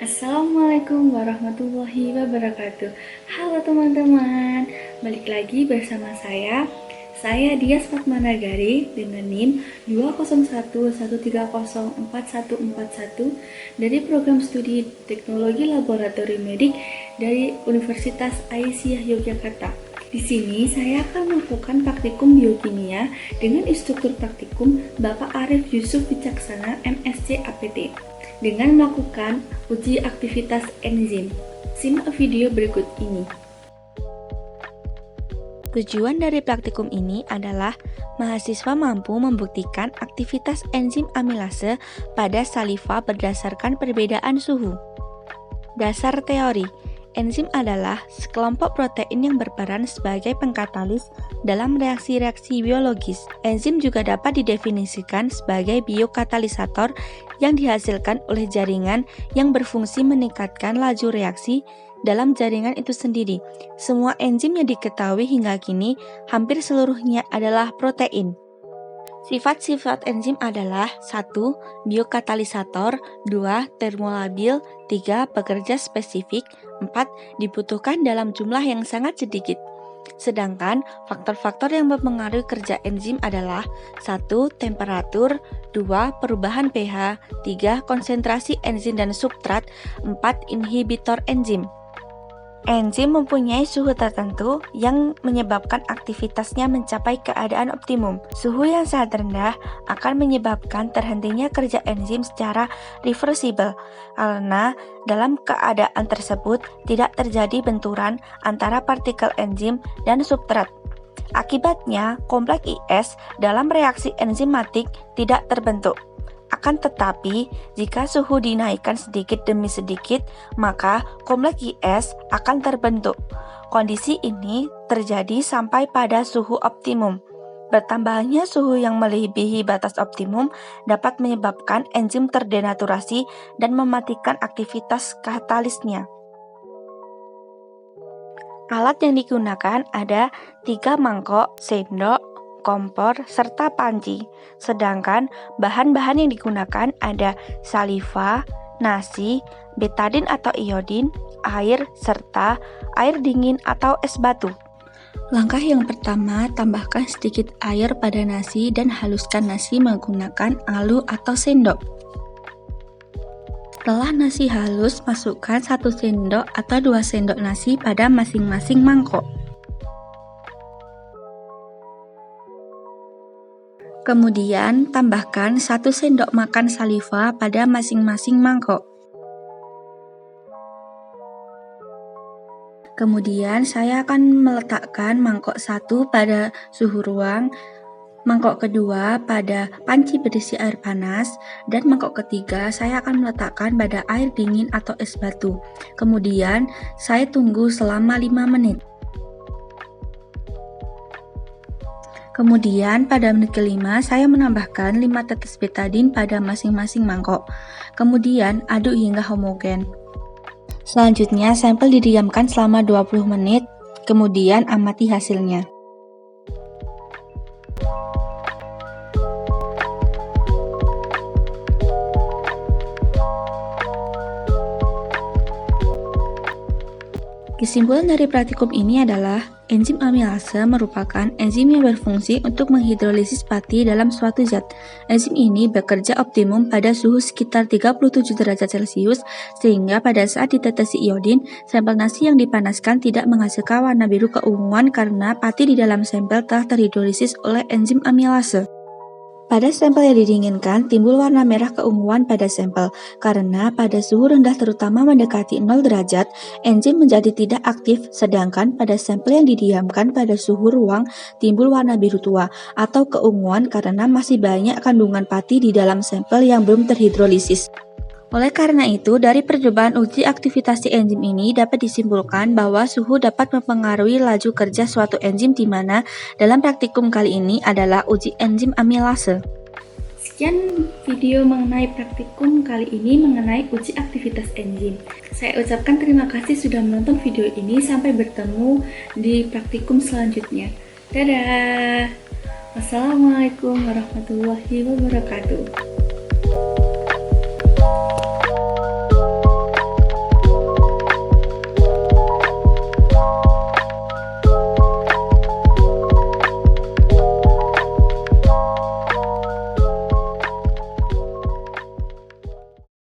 Assalamualaikum warahmatullahi wabarakatuh. Halo teman-teman, balik lagi bersama saya Dias Fatmanagari dengan NIM 20113044141 dari program studi Teknologi Laboratorium Medik dari Universitas Aisyah Yogyakarta. Di sini saya akan melakukan praktikum biokimia dengan instruktur praktikum Bapak Arif Yusuf Wicaksana MSc APT dengan melakukan uji aktivitas enzim. Simak video berikut ini. Tujuan dari praktikum ini adalah mahasiswa mampu membuktikan aktivitas enzim amilase pada saliva berdasarkan perbedaan suhu. Dasar teori, enzim adalah sekelompok protein yang berperan sebagai pengkatalis dalam reaksi-reaksi biologis. Enzim juga dapat didefinisikan sebagai biokatalisator yang dihasilkan oleh jaringan yang berfungsi meningkatkan laju reaksi dalam jaringan itu sendiri. Semua enzim yang diketahui hingga kini hampir seluruhnya adalah protein. Sifat-sifat enzim adalah 1. Biokatalisator, 2. Termolabil, 3. Pekerja spesifik, 4. Dibutuhkan dalam jumlah yang sangat sedikit. Sedangkan faktor-faktor yang mempengaruhi kerja enzim adalah 1. Temperatur, 2. Perubahan pH, 3. Konsentrasi enzim dan substrat, 4. Inhibitor enzim. Enzim mempunyai suhu tertentu yang menyebabkan aktivitasnya mencapai keadaan optimum. Suhu yang sangat rendah akan menyebabkan terhentinya kerja enzim secara reversible, karena dalam keadaan tersebut tidak terjadi benturan antara partikel enzim dan substrat. Akibatnya, kompleks IS dalam reaksi enzimatik tidak terbentuk. Akan tetapi, jika suhu dinaikkan sedikit demi sedikit, maka kompleks IS akan terbentuk. Kondisi ini terjadi sampai pada suhu optimum. Bertambahnya suhu yang melebihi batas optimum dapat menyebabkan enzim terdenaturasi dan mematikan aktivitas katalisnya. Alat yang digunakan ada 3 mangkok, sendok, kompor, serta panci. Sedangkan bahan-bahan yang digunakan ada saliva, nasi, betadin atau iodin, air, serta air dingin atau es batu. Langkah yang pertama, tambahkan sedikit air pada nasi dan haluskan nasi menggunakan alu atau sendok. Setelah nasi halus, masukkan 1 sendok atau 2 sendok nasi pada masing-masing mangkok. Kemudian, tambahkan 1 sendok makan saliva pada masing-masing mangkok. Kemudian, saya akan meletakkan mangkok 1 pada suhu ruang, mangkok kedua pada panci berisi air panas, dan mangkok ketiga saya akan meletakkan pada air dingin atau es batu. Kemudian, saya tunggu selama 5 menit. Kemudian pada menit kelima saya menambahkan 5 tetes betadin pada masing-masing mangkok. Kemudian aduk hingga homogen. Selanjutnya sampel didiamkan selama 20 menit, kemudian amati hasilnya. Kesimpulan dari praktikum ini adalah enzim amilase merupakan enzim yang berfungsi untuk menghidrolisis pati dalam suatu zat. Enzim ini bekerja optimum pada suhu sekitar 37 derajat Celcius, sehingga pada saat ditetesi iodin, sampel nasi yang dipanaskan tidak menghasilkan warna biru keunguan karena pati di dalam sampel telah terhidrolisis oleh enzim amilase. Pada sampel yang didinginkan, timbul warna merah keunguan pada sampel, karena pada suhu rendah terutama mendekati 0 derajat, enzim menjadi tidak aktif, sedangkan pada sampel yang didiamkan pada suhu ruang, timbul warna biru tua, atau keunguan karena masih banyak kandungan pati di dalam sampel yang belum terhidrolisis. Oleh karena itu, dari percobaan uji aktivitas enzim ini dapat disimpulkan bahwa suhu dapat mempengaruhi laju kerja suatu enzim di mana dalam praktikum kali ini adalah uji enzim amilase. Sekian video mengenai praktikum kali ini mengenai uji aktivitas enzim. Saya ucapkan terima kasih sudah menonton video ini. Sampai bertemu di praktikum selanjutnya. Dadah. Wassalamualaikum warahmatullahi wabarakatuh.